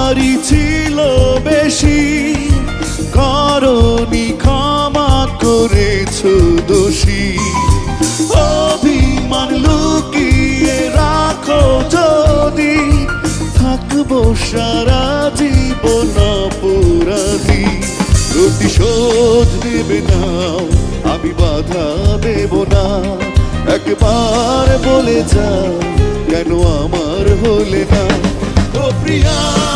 আমারই ছিল বেশি, করনি ক্ষমা করেছো দোষী। অভিমান লুকিয়ে রাখো যদি, থাকবো সারা জীবন অপরাধী। প্রতিশোধ নেবে নাও, আমি বাধা দেব না। একবার বলে যাও, কেন আমার হলে না? ও প্রিয়া।